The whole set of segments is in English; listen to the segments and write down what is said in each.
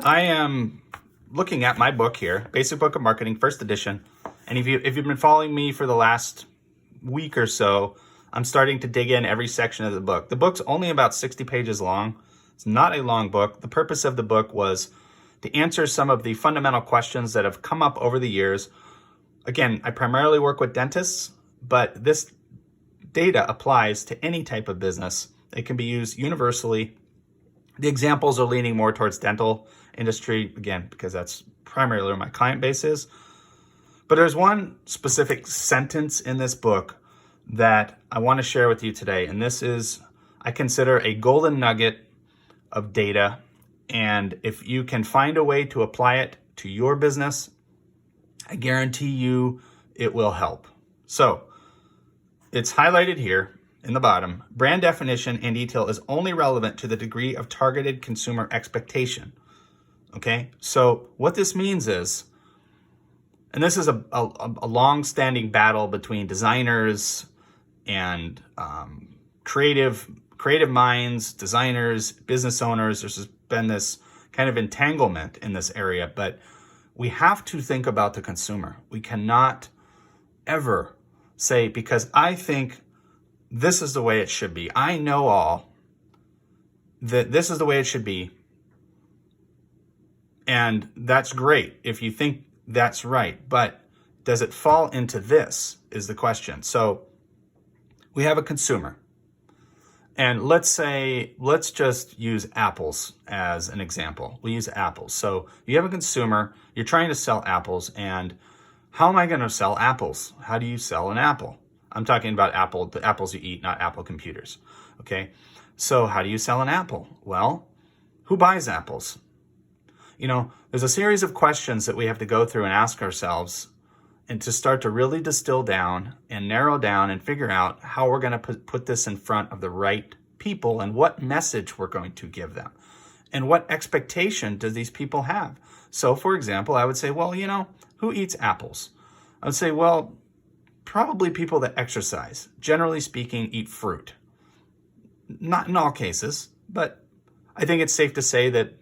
I am looking at my book here, Basic Book of Marketing, first edition. And if you've been following me for the last week or so, I'm starting to dig in every section of the book. The book's only about 60 pages long. It's not a long book. The purpose of the book was to answer some of the fundamental questions that have come up over the years. Again, I primarily work with dentists, but this data applies to any type of business. It can be used universally. The examples are leaning more towards dental industry, again, because that's primarily where my client base is. But there's one specific sentence in this book that I want to share with you today. And this is, I consider, a golden nugget of data. And if you can find a way to apply it to your business, I guarantee you it will help. So it's highlighted here in the bottom. Brand definition and detail is only relevant to the degree of targeted consumer expectation. Okay, so what this means is, and this is a long-standing battle between designers and creative minds, designers, business owners. There's been this kind of entanglement in this area, but we have to think about the consumer. We cannot ever say, because I think this is the way it should be. I know all that this is the way it should be. And that's great if you think that's right. But does it fall into this is the question. So we have a consumer. And let's just use apples as an example. We use apples. So you have a consumer, you're trying to sell apples. And how am I going to sell apples? How do you sell an apple? I'm talking about the apples you eat, not Apple computers. Okay. So how do you sell an apple? Well, who buys apples? You know, there's a series of questions that we have to go through and ask ourselves, and to start to really distill down and narrow down and figure out how we're going to put this in front of the right people and what message we're going to give them and what expectation do these people have. So, for example, I would say, well, you know, who eats apples? I would say, well, probably people that exercise, generally speaking, eat fruit. Not in all cases, but I think it's safe to say that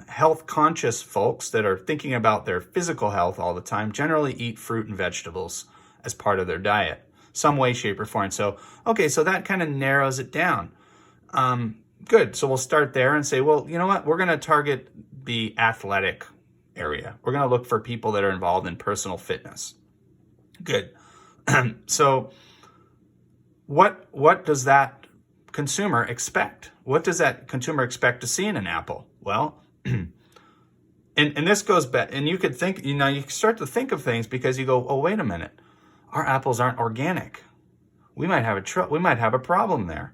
health conscious folks that are thinking about their physical health all the time generally eat fruit and vegetables as part of their diet, some way, shape, or form. So, okay, so that kind of narrows it down. Good. So we'll start there and say, well, you know what? We're going to target the athletic area. We're going to look for people that are involved in personal fitness. Good. So what does that consumer expect? What does that consumer expect to see in an apple? Well, and this goes back, and you could think, you start to think of things because you go, oh, wait a minute, our apples aren't organic. We might have a problem there.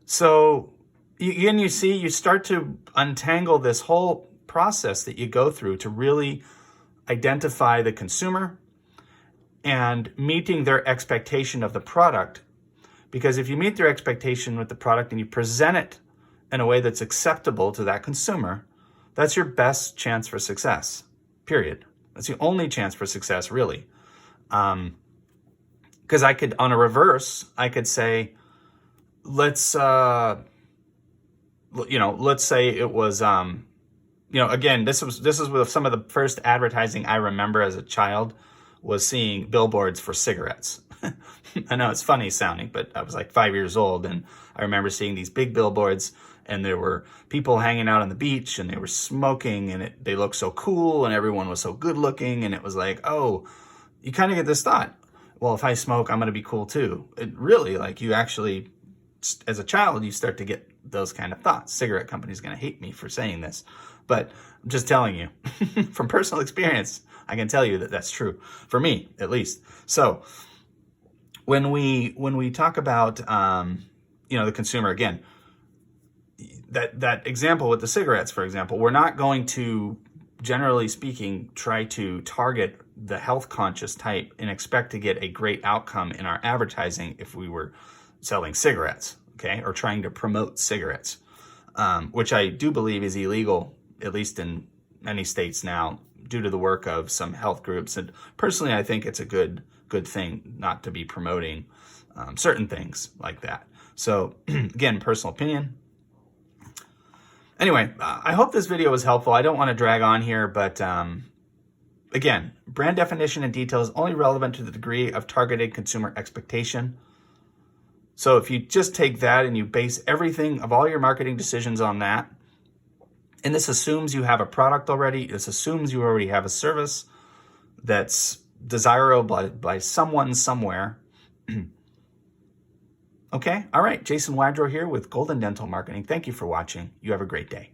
So you start to untangle this whole process that you go through to really identify the consumer and meeting their expectation of the product. Because if you meet their expectation with the product and you present it in a way that's acceptable to that consumer, that's your best chance for success, period. That's the only chance for success, really. Because on a reverse, I could say, let's say it was, again, this was with some of the first advertising I remember as a child was seeing billboards for cigarettes. I know it's funny sounding, but I was like 5 years old, and I remember seeing these big billboards, and there were people hanging out on the beach, and they were smoking, and they looked so cool, and everyone was so good looking, and it was like, oh, you kind of get this thought, well, if I smoke, I'm going to be cool too. It really, like, you actually, as a child, you start to get those kind of thoughts. Cigarette company's going to hate me for saying this, but I'm just telling you from personal experience, I can tell you that that's true for me, at least. So when we talk about, the consumer, again, that example with the cigarettes, for example, we're not going to, generally speaking, try to target the health conscious type and expect to get a great outcome in our advertising if we were selling cigarettes, okay, or trying to promote cigarettes, which I do believe is illegal, at least in many states now, due to the work of some health groups. And personally, I think it's a good thing not to be promoting certain things like that. So again, personal opinion. Anyway, I hope this video was helpful. I don't want to drag on here, but again, brand definition and detail is only relevant to the degree of targeted consumer expectation. So if you just take that and you base everything of all your marketing decisions on that, and this assumes you have a product already, this assumes you already have a service that's desirable by someone somewhere. Okay, all right, Jason Wadrow here with Golden Dental Marketing. Thank you for watching. You have a great day.